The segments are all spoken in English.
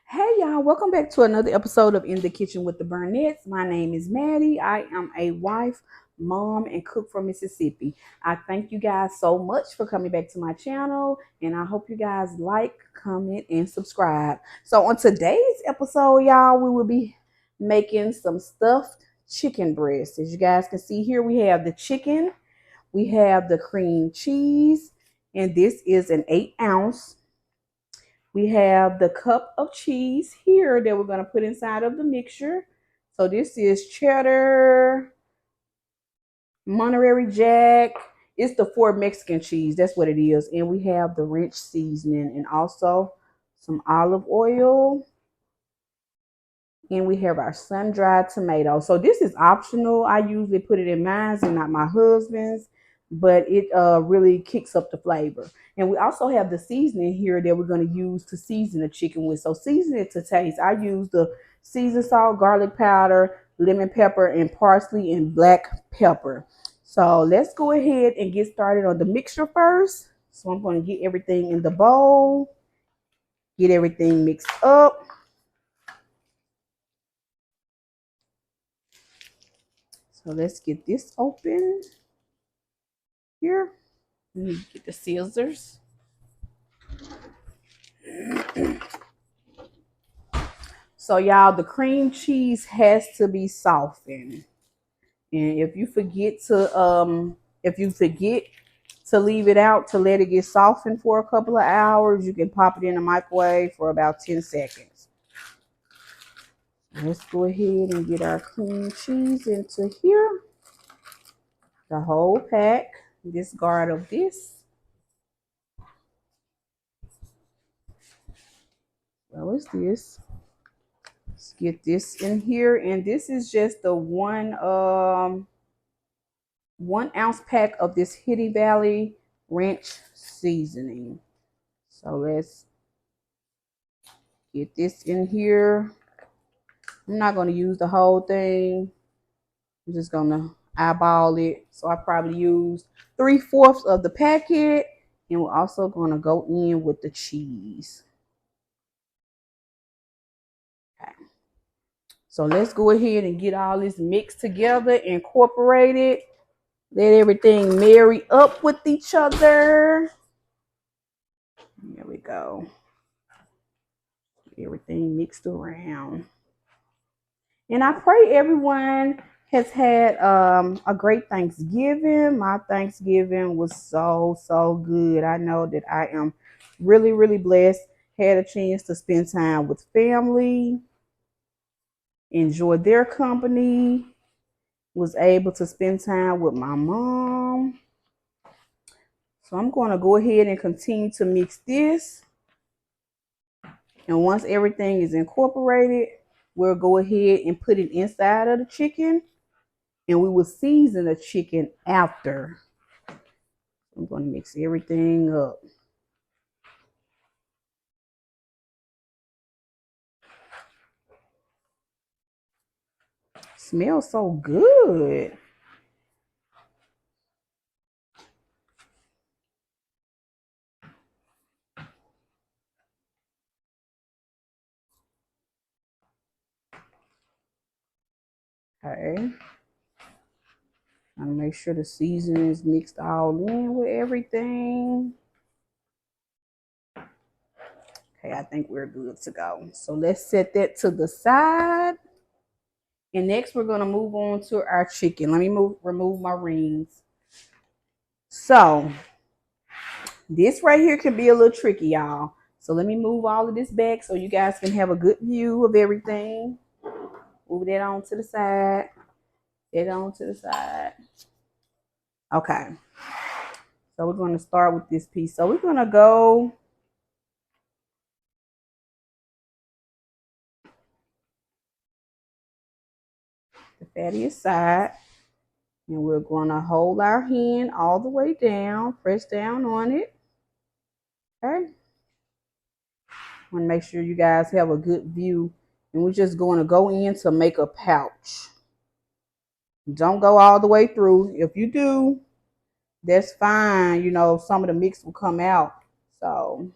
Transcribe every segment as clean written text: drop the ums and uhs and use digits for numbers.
Hey y'all, welcome back to another episode of In the Kitchen with the Burnett's. My name is Maddie. I am a wife, mom, and cook from Mississippi. I thank you guys so much for coming back to my channel, and I hope you guys like, comment, and subscribe. So on today's episode, y'all, we will be making some stuffed chicken breasts. As you guys can see here, we have the chicken, we have the cream cheese, and this is an 8 ounce. We have the cup of cheese here that we're going to put inside of the mixture. So this is cheddar, Monterey Jack. It's the four Mexican cheese. That's what it is. And we have the ranch seasoning and also some olive oil. And we have our sun-dried tomato. So this is optional. I usually put it in mine and not my husband's, but it really kicks up the flavor. And we also have the seasoning here that we're going to use to season the chicken with. So season it to taste. I use the seasoned salt, garlic powder, lemon pepper, and parsley and black pepper. So let's go ahead and get started on the mixture first. So I'm going to get everything in the bowl, get everything mixed up. So let's get this open here. Let me get the scissors. So y'all, the cream cheese has to be softened. And if you forget to leave it out to let it get softened for a couple of hours, you can pop it in the microwave for about 10 seconds. Let's go ahead and get our cream cheese into here. The whole pack. Discard of this. Well, what's this? Let's get this in here, and this is just the 1 ounce pack of this Hidden Valley ranch seasoning. So let's get this in here. I'm not going to use the whole thing. I'm just going to eyeball it. So I probably used 3/4 of the packet, and we're also going to go in with the cheese. Okay. So let's go ahead and get all this mixed together, incorporate it. Let everything marry up with each other. There we go. Everything mixed around. And I pray everyone has had a great Thanksgiving. My Thanksgiving was so good. I know that I am really blessed. Had a chance to spend time with family, enjoy their company, was able to spend time with my mom. So I'm going to go ahead and continue to mix this. And once everything is incorporated, we'll go ahead and put it inside of the chicken. And we will season the chicken after. I'm going to mix everything up. Smells so good. Okay. And make sure the seasoning is mixed all in with everything. Okay, I think we're good to go. So let's set that to the side. And next we're going to move on to our chicken. Let me remove my rings. So this right here can be a little tricky, y'all. So let me move all of this back so you guys can have a good view of everything. Move that on to the side. That on to the side. Okay. So we're going to start with this piece. So we're going to go the fattiest side. And we're going to hold our hand all the way down. Press down on it. Okay. I want to make sure you guys have a good view. And we're just going to go in to make a pouch. Don't go all the way through. If you do, that's fine. You know, some of the mix will come out. So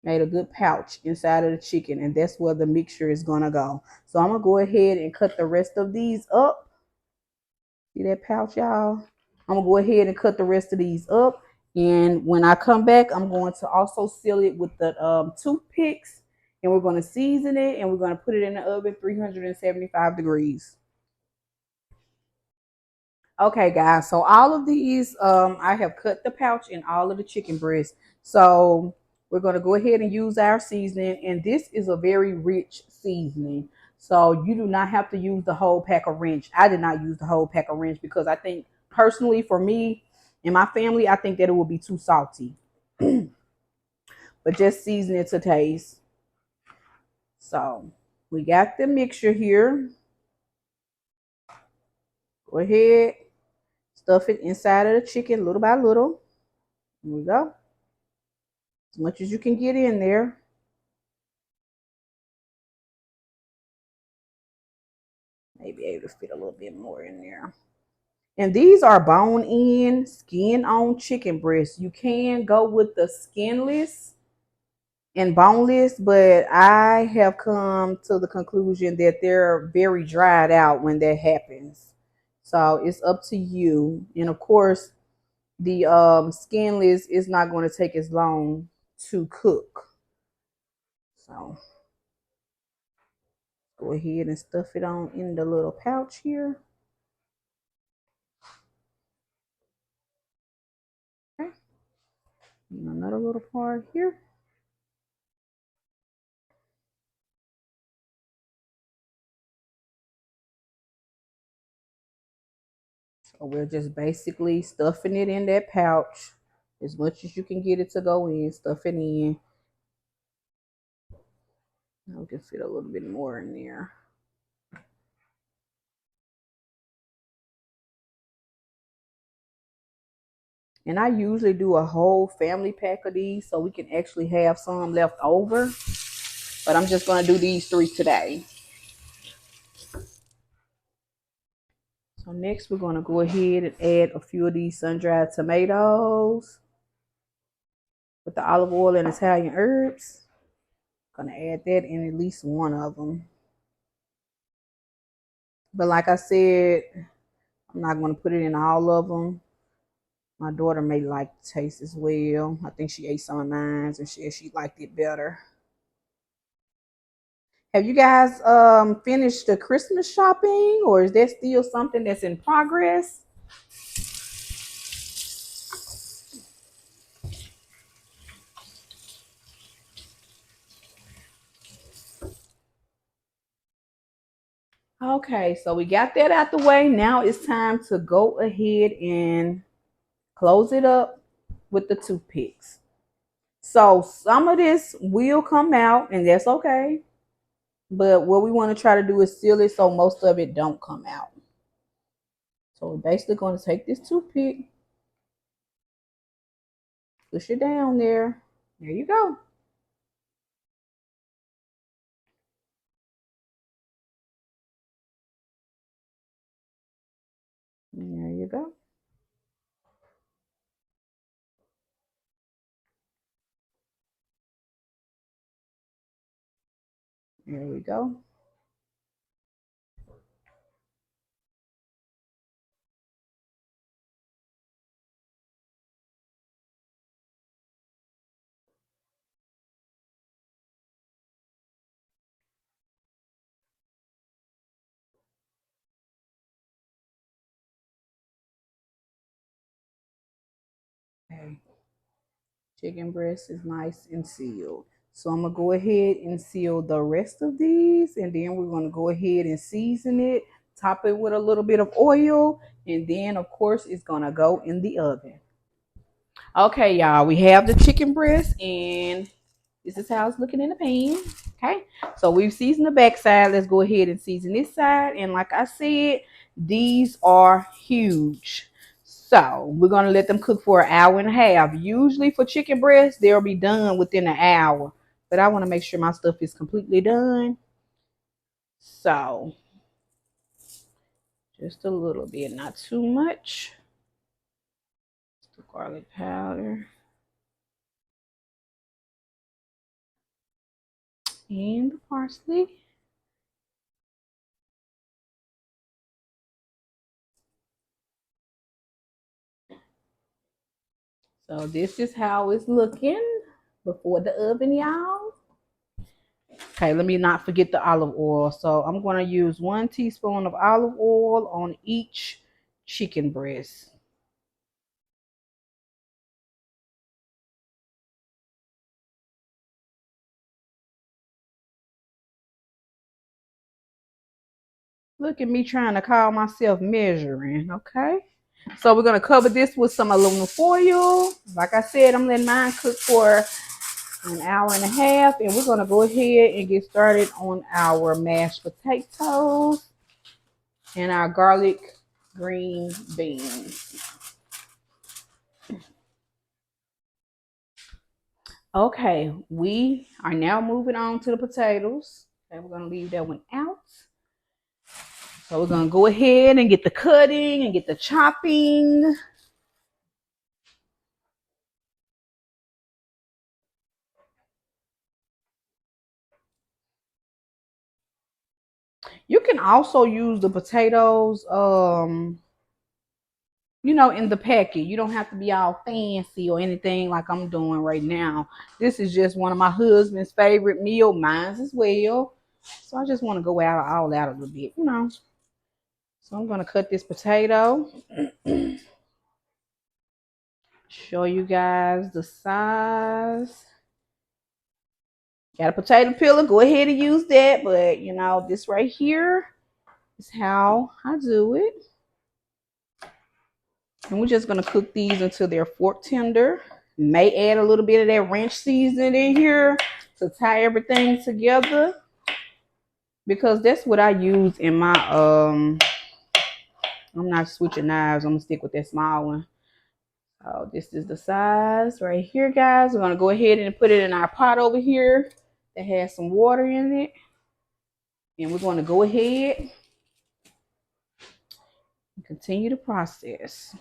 made a good pouch inside of the chicken, and that's where the mixture is gonna go. So I'm gonna go ahead and cut the rest of these up. See that pouch, y'all? I'm gonna go ahead and cut the rest of these up. And when I come back, I'm going to also seal it with the toothpicks, and we're gonna season it, and we're gonna put it in the oven 375 degrees. Okay, guys, so all of these, I have cut the pouch in all of the chicken breasts. So we're going to go ahead and use our seasoning. And this is a very rich seasoning. So you do not have to use the whole pack of ranch. I did not use the whole pack of ranch because I think personally for me and my family, I think that it would be too salty. But just season it to taste. So we got the mixture here. Go ahead, stuff it inside of the chicken little by little. Here we go. As much as you can get in there. Maybe able to fit a little bit more in there. And these are bone in, skin on chicken breasts. You can go with the skinless and boneless, but I have come to the conclusion that they're very dried out when that happens. So it's up to you. And of course, the skinless is not going to take as long to cook. So go ahead and stuff it on in the little pouch here. Okay. And another little part here. So we're just basically stuffing it in that pouch as much as you can get it to go in. Stuff it in. I can fit a little bit more in there. And I usually do a whole family pack of these so we can actually have some left over. But I'm just going to do these 3 today. So next we're going to go ahead and add a few of these sun-dried tomatoes with the olive oil and Italian herbs. Going to add that in at least one of them. But like I said, I'm not going to put it in all of them. My daughter may like the taste as well. I think she ate some of mine and she liked it better. Have you guys finished the Christmas shopping, or is that still something that's in progress? Okay, so we got that out the way. Now it's time to go ahead and close it up with the toothpicks. So some of this will come out, and that's okay. But what we want to try to do is seal it so most of it don't come out. So we're basically going to take this toothpick, push it down there. There you go. There you go. There we go. Okay. Chicken breast is nice and sealed. So I'm going to go ahead and seal the rest of these. And then we're going to go ahead and season it. Top it with a little bit of oil. And then, of course, it's going to go in the oven. Okay, y'all. We have the chicken breast. And this is how it's looking in the pan. Okay. So we've seasoned the back side. Let's go ahead and season this side. And like I said, these are huge. So we're going to let them cook for an hour and a half. Usually for chicken breasts, they'll be done within an hour. But I want to make sure my stuff is completely done. So just a little bit, not too much. Just the garlic powder. and the parsley. So this is how it's looking before the oven, y'all. Okay, let me not forget the olive oil. So I'm going to use 1 teaspoon of olive oil on each chicken breast. Look at me trying to call myself measuring, okay? So we're going to cover this with some aluminum foil. Like I said, I'm letting mine cook for an hour and a half, and we're going to go ahead and get started on our mashed potatoes and our garlic green beans. Okay, we are now moving on to the potatoes. Okay, we're going to leave that one out. So we're going to go ahead and get the cutting and get the chopping. You can also use the potatoes, in the packet. You don't have to be all fancy or anything like I'm doing right now. This is just one of my husband's favorite meal, mine as well. So I just want to go all out a little bit. So I'm going to cut this potato. Show you guys the size. Got a potato peeler, go ahead and use that. But, this right here is how I do it. And we're just going to cook these until they're fork tender. May add a little bit of that ranch seasoning in here to tie everything together. Because that's what I use in my, I'm not switching knives. I'm going to stick with that small one. So this is the size right here, guys. We're going to go ahead and put it in our pot over here that has some water in it. And we're going to go ahead and continue the process.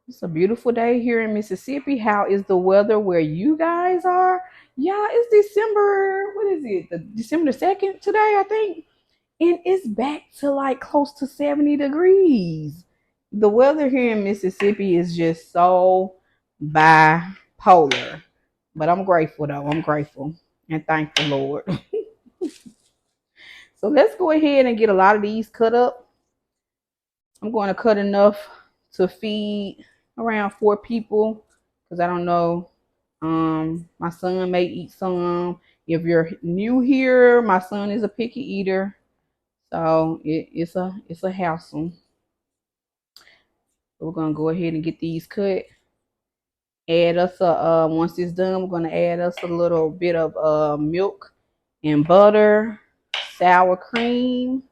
It's a beautiful day here in Mississippi. How is the weather where you guys are? Yeah, it's December, what is it? December the 2nd today, I think. And it's back to like close to 70 degrees. The weather here in Mississippi is just so bipolar. But I'm grateful though. I'm grateful and thank the Lord. So let's go ahead and get a lot of these cut up. I'm going to cut enough to feed around 4 people because I don't know. My son may eat some. If you're new here, my son is a picky eater, so it's a hassle. So we're gonna go ahead and get these cut. Add us once it's done, we're gonna add us a little bit of milk and butter, sour cream.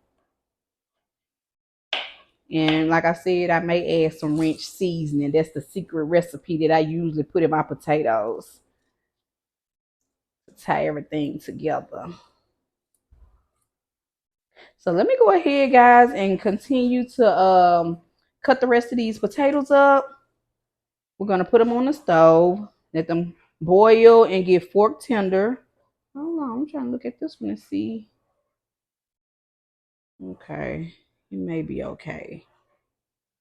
And like I said, I may add some ranch seasoning. That's the secret recipe that I usually put in my potatoes to tie everything together. So let me go ahead, guys, and continue to cut the rest of these potatoes up. We're going to put them on the stove, let them boil and get fork tender. Hold on, I'm trying to look at this one and see. Okay, it may be okay.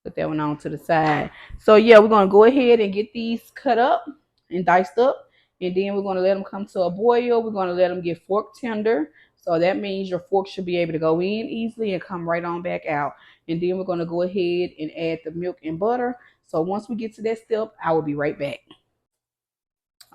Put that one on to the side. So yeah, we're gonna go ahead and get these cut up and diced up, and then we're gonna let them come to a boil. We're gonna let them get fork tender. So that means your fork should be able to go in easily and come right on back out. And then we're gonna go ahead and add the milk and butter. So once we get to that step, I will be right back.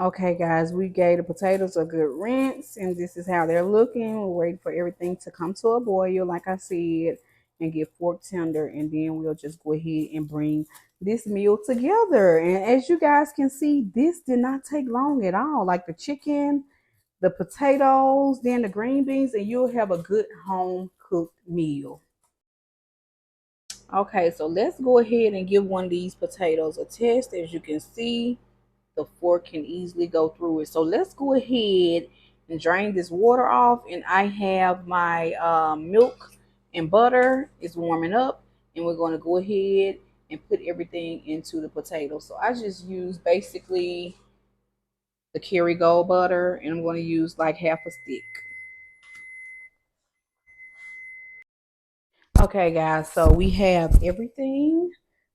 Okay, guys, we gave the potatoes a good rinse, and this is how they're looking. We're waiting for everything to come to a boil, like I said, and get fork tender, and then we'll just go ahead and bring this meal together. And as you guys can see, this did not take long at all. Like the chicken, the potatoes, then the green beans, and you'll have a good home cooked meal. Okay, so let's go ahead and give one of these potatoes a test. As you can see, the fork can easily go through it. So let's go ahead and drain this water off. And I have my milk and butter is warming up. And we're going to go ahead and put everything into the potato. So I just use basically the Kerrygold butter, and I'm going to use like half a stick. Okay, guys, so we have everything.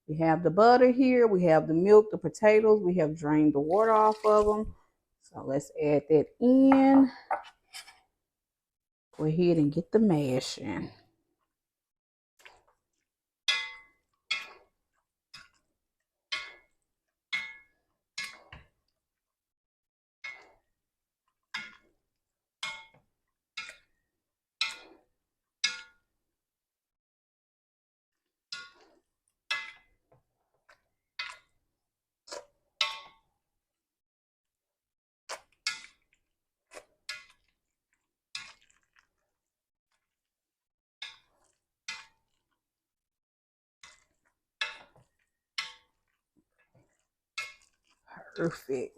We have the butter here, we have the milk, the potatoes, we have drained the water off of them. So let's add that in. Go ahead and get the mash in. Perfect.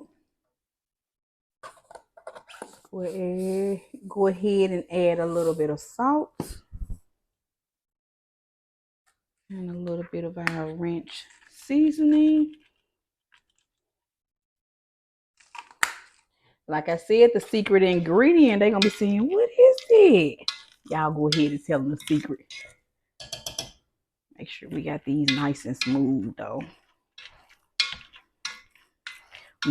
Go ahead and add a little bit of salt and a little bit of our ranch seasoning. Like I said, the secret ingredient, they're going to be saying, what is it? Y'all go ahead and tell them the secret. Make sure we got these nice and smooth, though.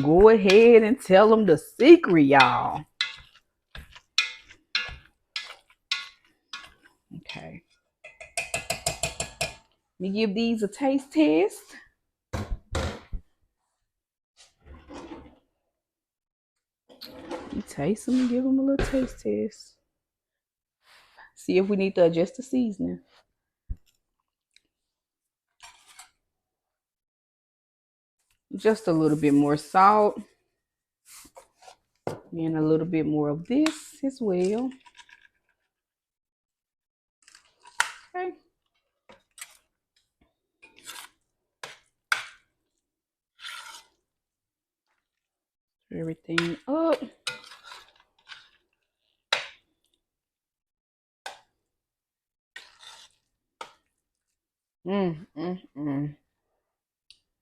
Go ahead and tell them the secret, y'all. Okay. Let me give these a taste test. You taste them and give them a little taste test. See if we need to adjust the seasoning. Just a little bit more salt. And a little bit more of this as well. Okay. Everything up.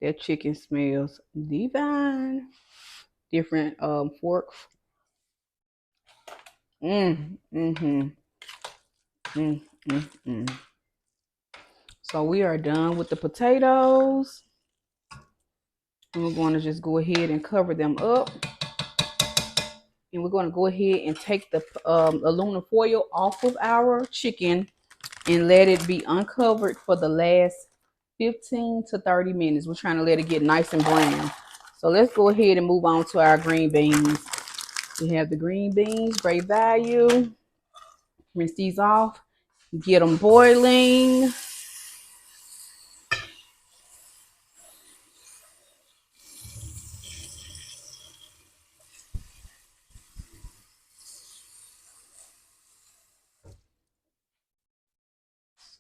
That chicken smells divine. Different forks. So we are done with the potatoes. And we're going to just go ahead and cover them up. And we're going to go ahead and take the aluminum foil off of our chicken and let it be uncovered for the last 15 to 30 minutes. We're trying to let it get nice and brown. So let's go ahead and move on to our green beans. We have the green beans, great value. Rinse these off, get them boiling.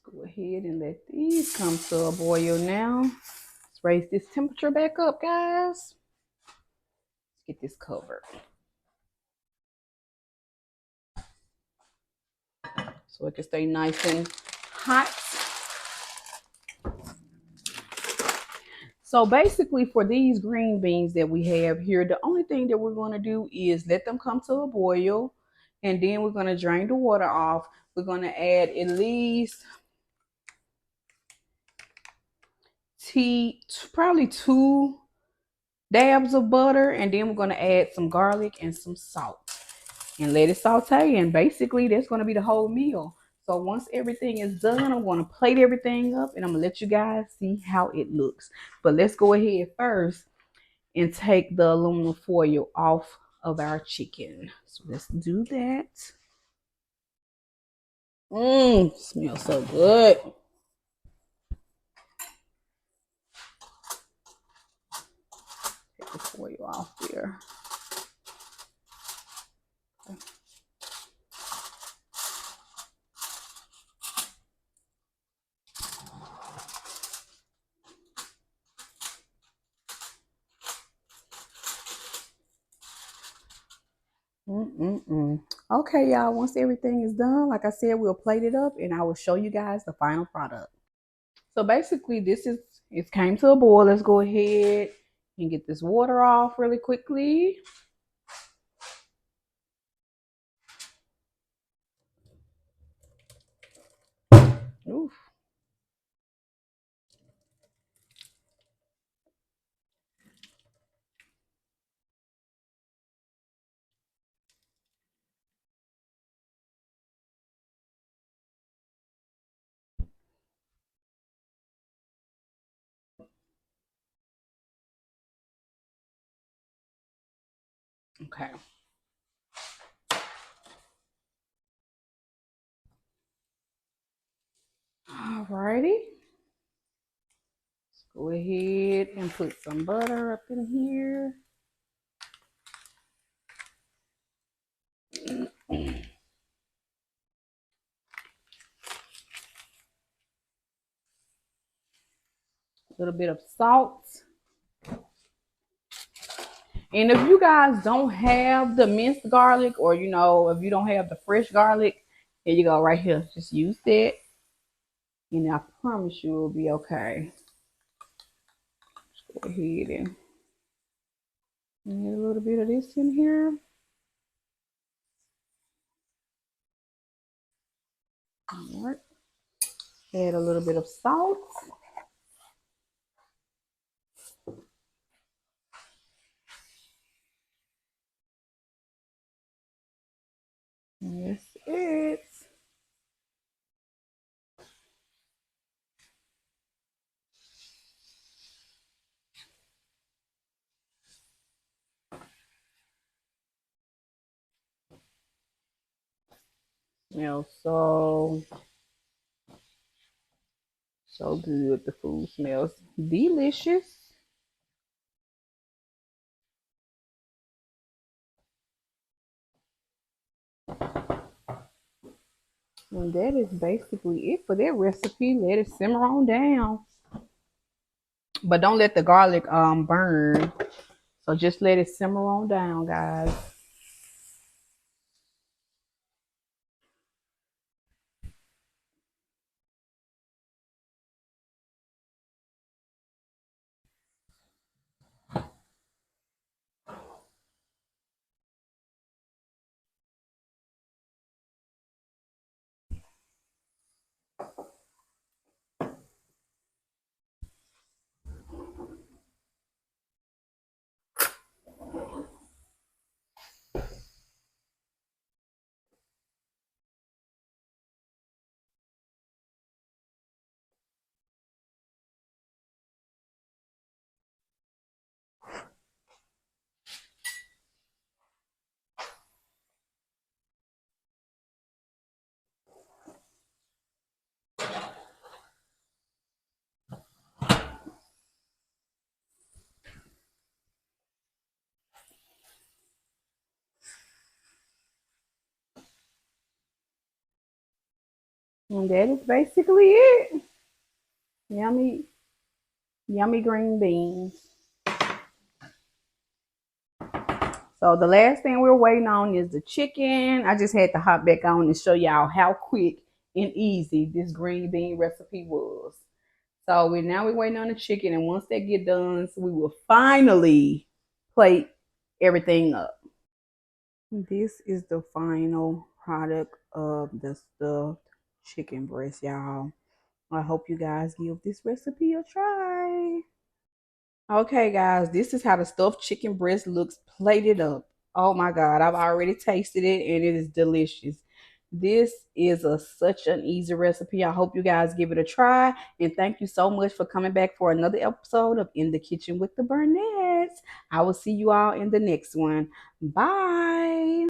Go ahead and let these come to a boil now. Let's raise this temperature back up, guys. Let's get this covered. So it can stay nice and hot. So basically for these green beans that we have here, the only thing that we're going to do is let them come to a boil. And then we're going to drain the water off. We're going to add at least probably 2 dabs of butter, and then we're going to add some garlic and some salt and let it saute. And basically that's going to be the whole meal. So once everything is done, I'm going to plate everything up and I'm going to let you guys see how it looks. But let's go ahead first and take the aluminum foil off of our chicken. So let's do that. Smells so good. Take the foil off there. Okay. Okay, y'all, once everything is done, like I said, we'll plate it up and I will show you guys the final product. So basically this is It's came to a boil. Let's go ahead and get this water off really quickly. Oof. Okay. Alrighty. Let's go ahead and put some butter up in here. A little bit of salt. And if you guys don't have the minced garlic, or if you don't have the fresh garlic, here you go right here. Just use that. And I promise you it'll be okay. Just go ahead and add a little bit of this in here. All right. Add a little bit of salt. That's it. Smells so good. The food smells delicious. And that is basically it for that recipe. Let it simmer on down. But don't let the garlic burn. So just let it simmer on down, guys. And that is basically it. Yummy, yummy green beans. So the last thing we're waiting on is the chicken. I just had to hop back on and show y'all how quick and easy this green bean recipe was. So we're waiting on the chicken, and once that get done, so we will finally plate everything up. This is the final product of the stuffed chicken breast, y'all. I hope you guys give this recipe a try. Okay, guys, this is how the stuffed chicken breast looks plated up. Oh my God, I've already tasted it and it is delicious. This is such an easy recipe. I hope you guys give it a try. And thank you so much for coming back for another episode of In the Kitchen with the Burnett's. I will see you all in the next one. Bye.